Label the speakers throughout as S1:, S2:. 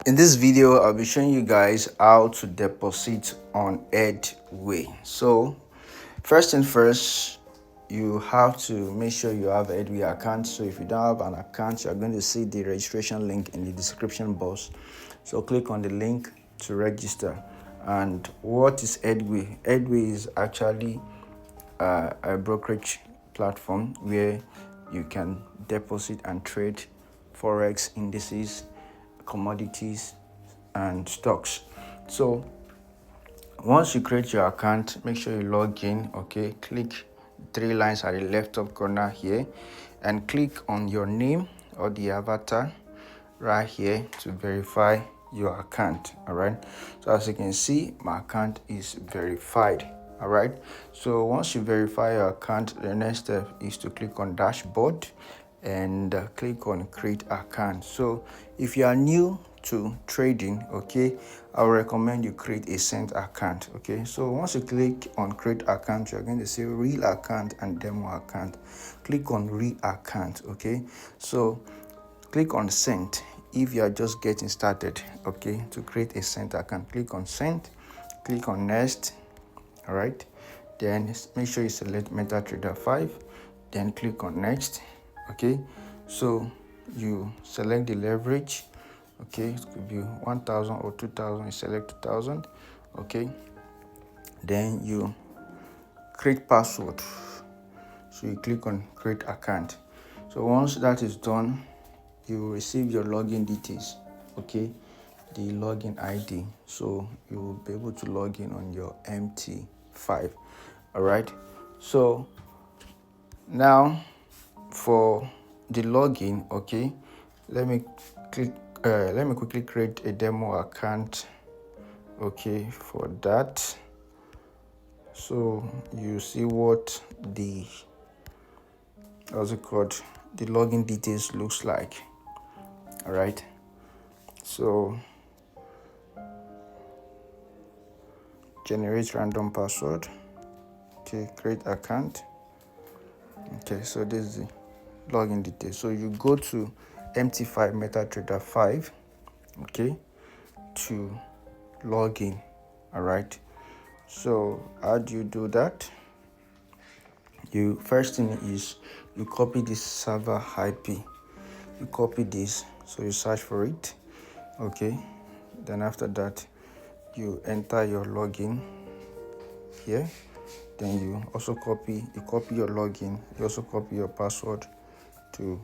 S1: In this video, I'll be showing you guys how to deposit on Headway. So first thing first, you have to make sure you have a Headway account. So if you don't have an account, you're going to see the registration link in the description box. So click on the link to register. And what is Headway? Headway is actually a brokerage platform where you can deposit and trade Forex indices, commodities, and stocks. So once you create your account, make sure you log in. Okay, click three lines at the left top corner here and click on your name or the avatar right here to verify your account. All right, so as you can see, my account is verified. All right, so once you verify your account, the next step is to click on dashboard and click on create account. So if you are new to trading, okay, I will recommend you create a cent account. Okay, so once you click on create account, you're going to see real account and demo account. Click on real account. Okay, so click on cent if you are just getting started. Okay, to create a cent account, click on cent, click on next. All right, then make sure you select MetaTrader 5, then click on next. Okay, so you select the leverage. Okay, it could be 1,000 or 2,000. You select 2,000. Okay, then you create password. So you click on create account. So once that is done, you will receive your login details. Okay, the login ID. So you will be able to log in on your MT5. All right, so now for the login, okay, let me quickly create a demo account. Okay, for that, so you see what the the login details looks like. All right, so generate random password. Okay, create account. Okay, so this is the login details. So you go to MT5 MetaTrader 5, okay, to log in. All right, so how do you do that? You first thing is you copy this server IP. You copy this, so you search for it. Okay, then after that you enter your login here. Then you also copy your login. You also copy your password to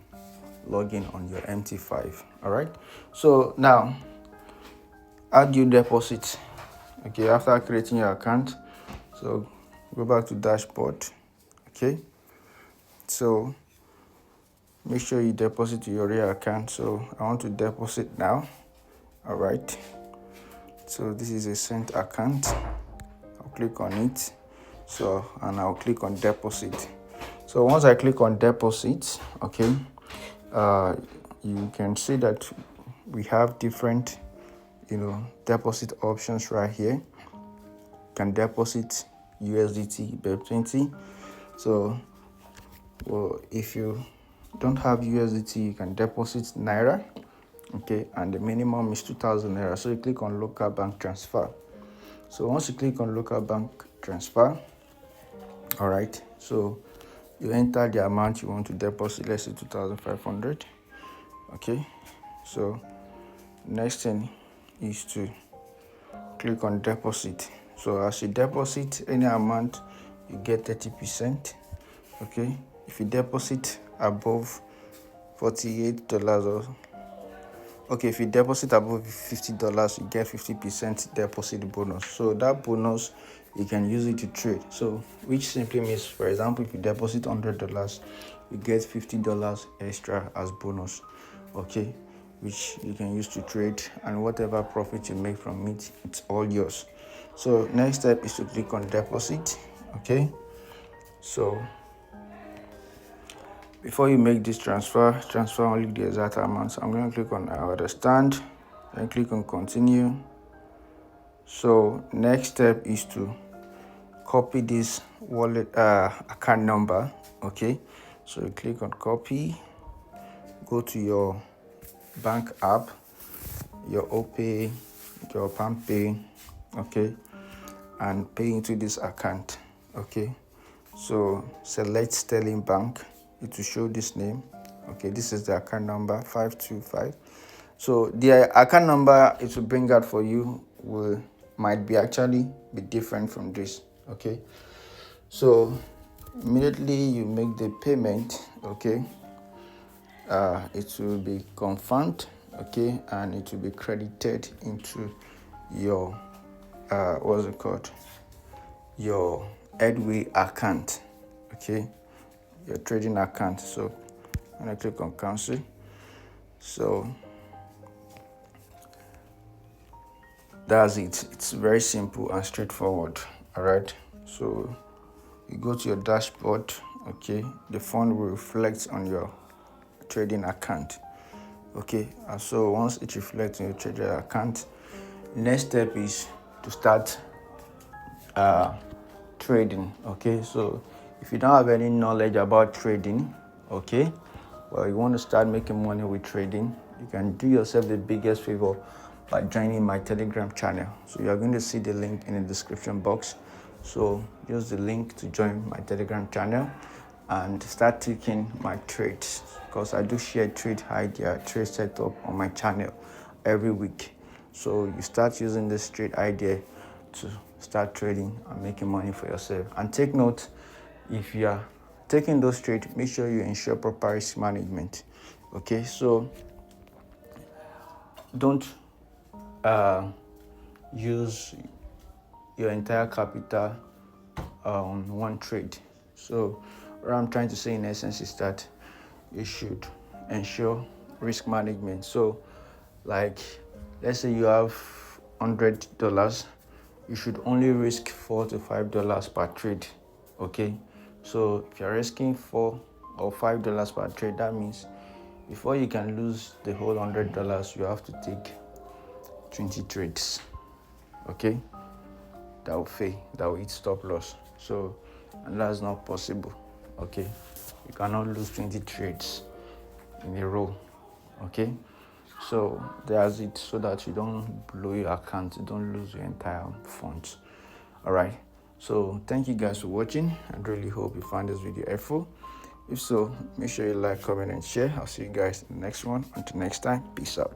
S1: log in on your MT5. All right, so now how do you deposit? Okay, after creating your account, so go back to dashboard. Okay, so make sure you deposit to your real account. So I want to deposit now. All right, so this is a cent account. I'll click on it. So, and I'll click on deposit. So once I click on deposit, okay, you can see that we have different deposit options right here. You can deposit USDT BEP20. So if you don't have USDT, you can deposit Naira. Okay, and the minimum is 2,000 Naira. So you click on local bank transfer. So once you click on local bank transfer, all right, so you enter the amount you want to deposit. Let's say 2,500. Okay, so next thing is to click on deposit. So as you deposit any amount, you get 30%. Okay, if you deposit above $48 or if you deposit above $50, you get 50% deposit bonus. So that bonus you can use it to trade. So which simply means, for example, if you deposit $100, you get $50 extra as bonus. Okay, which you can use to trade, and whatever profit you make from it, it's all yours. So next step is to click on deposit. Okay, so before you make this transfer only the exact amount. So I'm going to click on I understand, then click on continue. So next step is to copy this wallet account number. Okay, so you click on copy, go to your bank app, your OPay, your PalmPay, okay, and pay into this account, okay. So select Sterling Bank. It will show this name, okay. This is the account number 525. So the account number it will bring out for you might be actually be different from this, okay. So immediately you make the payment, okay, it will be confirmed, okay, and it will be credited into your what's it called, your Headway account, okay, your trading account. So when I click on cancel, so that's it. It's very simple and straightforward. All right, so you go to your dashboard, okay. The fund will reflect on your trading account, okay. And so once it reflects on your trading account, next step is to start trading, okay. So if you don't have any knowledge about trading, okay, well, you want to start making money with trading, you can do yourself the biggest favor by joining my Telegram channel. So you're going to see the link in the description box. So use the link to join my Telegram channel and start taking my trades, because I do share trade idea, trade setup on my channel every week. So you start using this trade idea to start trading and making money for yourself. And take note, if you are taking those trades, make sure you ensure proper risk management, okay. So don't use your entire capital on one trade. So what I'm trying to say in essence is that you should ensure risk management. So like, let's say you have $100, you should only risk $4 to $5 per trade, okay. So if you're risking $4 or $5 per trade, that means before you can lose the whole $100, you have to take 20 trades, okay. That will fail, that will hit stop loss. So, and that's not possible, okay. You cannot lose 20 trades in a row, okay. So that's it, so that you don't blow your account, you don't lose your entire funds. All right, so thank you guys for watching. I really hope you found this video helpful. If so, make sure you like, comment, and share. I'll see you guys in the next one. Until next time, peace out.